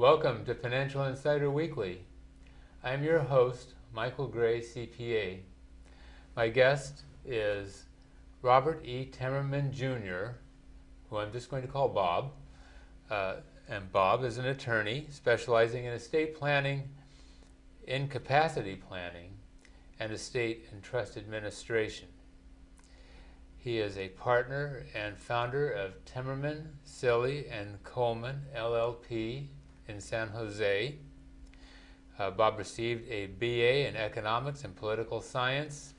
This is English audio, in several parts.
Welcome to Financial Insider Weekly. I'm your host, Michael Gray, CPA. My guest is Robert E. Temmerman Jr., who I'm just going to call Bob. And Bob is an attorney specializing in estate planning, incapacity planning, and estate and trust administration. He is a partner and founder of Temmerman, Silly, and Coleman, LLP in San Jose. Bob received a BA in Economics and Political Science,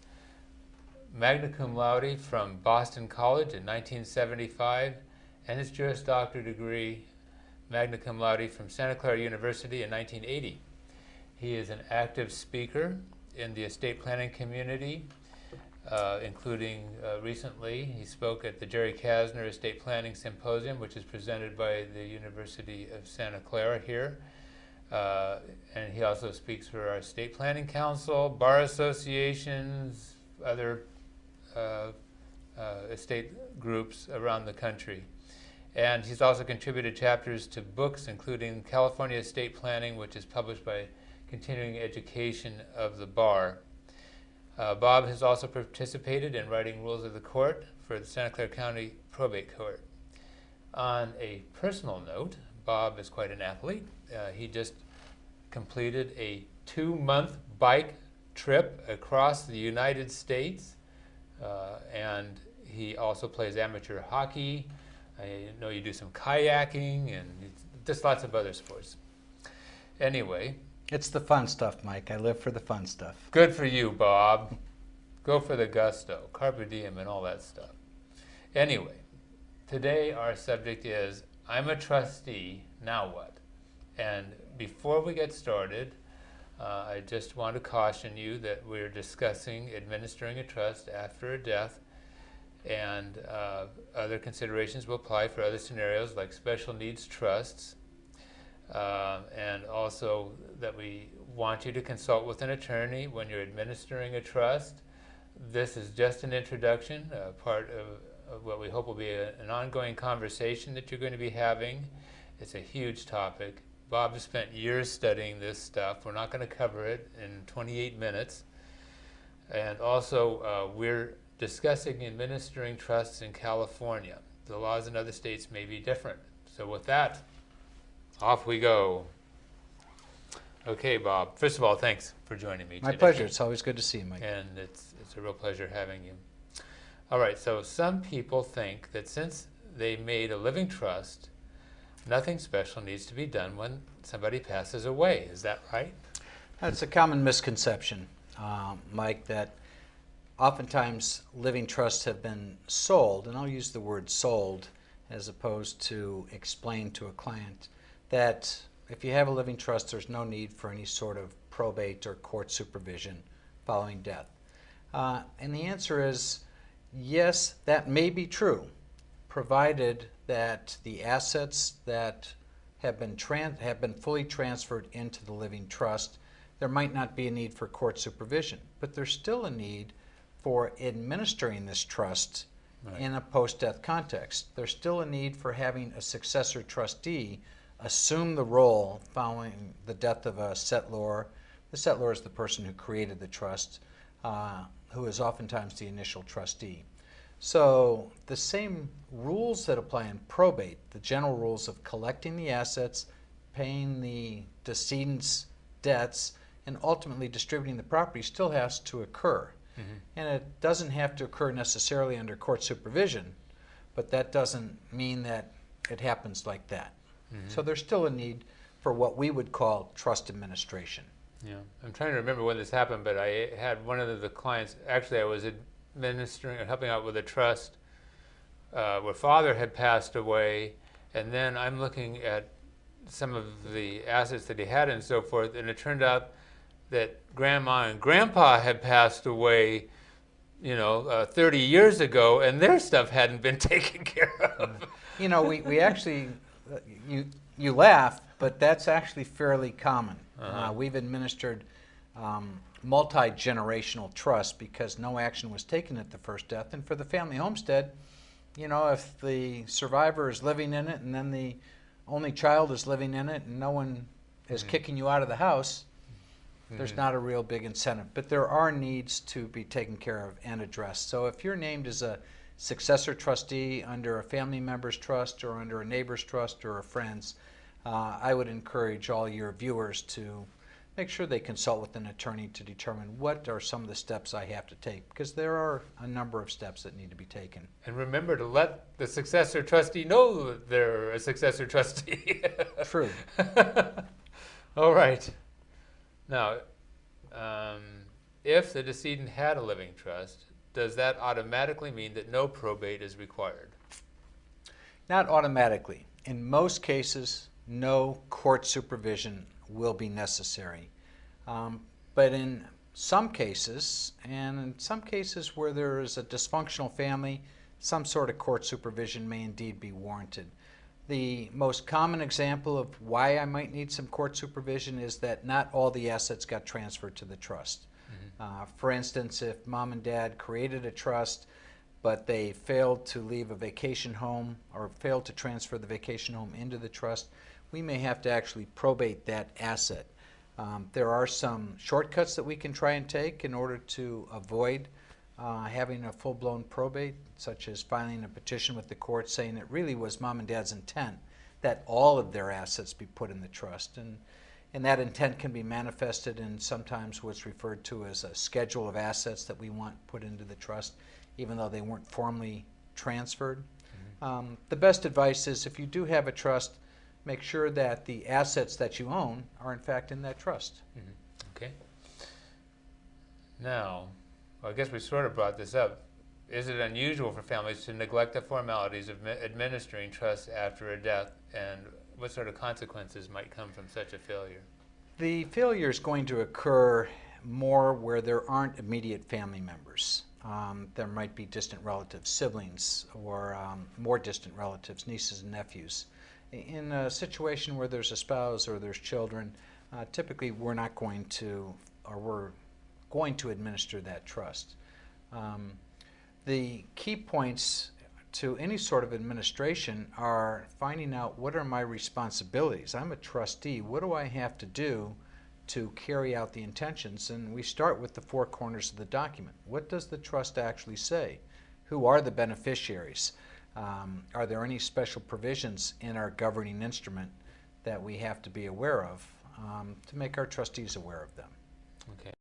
magna cum laude from Boston College in 1975, and his Juris Doctor degree, magna cum laude from Santa Clara University in 1980. He is an active speaker in the estate planning community, including recently he spoke at the Jerry Kasner Estate Planning Symposium, which is presented by the University of Santa Clara here. And he also speaks for our estate planning council, bar associations, other estate groups around the country. And he's also contributed chapters to books, including California Estate Planning, which is published by Continuing Education of the Bar. Bob has also participated in writing rules of the court for the Santa Clara County Probate Court. On a personal note, Bob is quite an athlete. He just completed a 2-month bike trip across the United States, and he also plays amateur hockey. I know you do some kayaking and just lots of other sports. Anyway. It's the fun stuff, Mike. I live for the fun stuff. Good for you, Bob. Go for the gusto, carpe diem, and all that stuff. Anyway, today our subject is, I'm a trustee, now what? And before we get started, I just want to caution you that we're discussing administering a trust after a death, and other considerations will apply for other scenarios like special needs trusts. And also that we want you to consult with an attorney when you're administering a trust. This is just an introduction, part of what we hope will be an ongoing conversation that you're going to be having. It's a huge topic. Bob has spent years studying this stuff. We're not going to cover it in 28 minutes. And also, we're discussing administering trusts in California. The laws in other states may be different. So with that, off we go. Okay, Bob. First of all, thanks for joining me today. My pleasure. It's always good to see you, Mike. And it's a real pleasure having you. All right, so some people think that since they made a living trust, nothing special needs to be done when somebody passes away. Is that right? That's a common misconception, Mike, that oftentimes living trusts have been sold, and I'll use the word sold as opposed to explain to a client, that if you have a living trust, there's no need for any sort of probate or court supervision following death. And the answer is yes, that may be true, provided that the assets that have been fully transferred into the living trust, there might not be a need for court supervision, but there's still a need for administering this trust in a post-death context. There's still a need for having a successor trustee assume the role following the death of a settlor. The settlor is the person who created the trust, who is oftentimes the initial trustee. So the same rules that apply in probate, the general rules of collecting the assets, paying the decedent's debts, and ultimately distributing the property still has to occur. Mm-hmm. And it doesn't have to occur necessarily under court supervision, but that doesn't mean that it happens like that. Mm-hmm. So there's still a need for what we would call trust administration. Yeah, I'm trying to remember when this happened, but I had one of the clients, actually I was administering or helping out with a trust where father had passed away, and then I'm looking at some of the assets that he had and so forth, and it turned out that grandma and grandpa had passed away, 30 years ago, and their stuff hadn't been taken care of. We actually, you laugh, but that's actually fairly common. We've administered multi-generational trust because no action was taken at the first death. And for the family homestead, if the survivor is living in it and then the only child is living in it and no one is kicking you out of the house, there's not a real big incentive. But there are needs to be taken care of and addressed. So if you're named as a successor trustee under a family member's trust or under a neighbor's trust or a friend's, I would encourage all your viewers to make sure they consult with an attorney to determine what are some of the steps I have to take, because there are a number of steps that need to be taken. And remember to let the successor trustee know that they're a successor trustee. True. All right. Now, if the decedent had a living trust, does that automatically mean that no probate is required? Not automatically. In most cases, no court supervision will be necessary. But in some cases, and in some cases where there is a dysfunctional family, some sort of court supervision may indeed be warranted. The most common example of why I might need some court supervision is that not all the assets got transferred to the trust. For instance, if mom and dad created a trust, but they failed to leave a vacation home or failed to transfer the vacation home into the trust, we may have to actually probate that asset. There are some shortcuts that we can try and take in order to avoid having a full-blown probate, such as filing a petition with the court saying it really was mom and dad's intent that all of their assets be put in the trust. And that intent can be manifested in sometimes what's referred to as a schedule of assets that we want put into the trust, even though they weren't formally transferred. The best advice is if you do have a trust, make sure that the assets that you own are in fact in that trust. Okay. Now, well, I guess we sort of brought this up. Is it unusual for families to neglect the formalities of administering trusts after a death, and what sort of consequences might come from such a failure? The failure is going to occur more where there aren't immediate family members. There might be distant relatives, siblings, or more distant relatives, nieces and nephews. In a situation where there's a spouse or there's children, typically we're not going to, or we're going to administer that trust. The key points to any sort of administration are finding out what are my responsibilities. I'm a trustee. What do I have to do to carry out the intentions? And we start with the four corners of the document. What does the trust actually say? Who are the beneficiaries? Are there any special provisions in our governing instrument that we have to be aware of to make our trustees aware of them? Okay.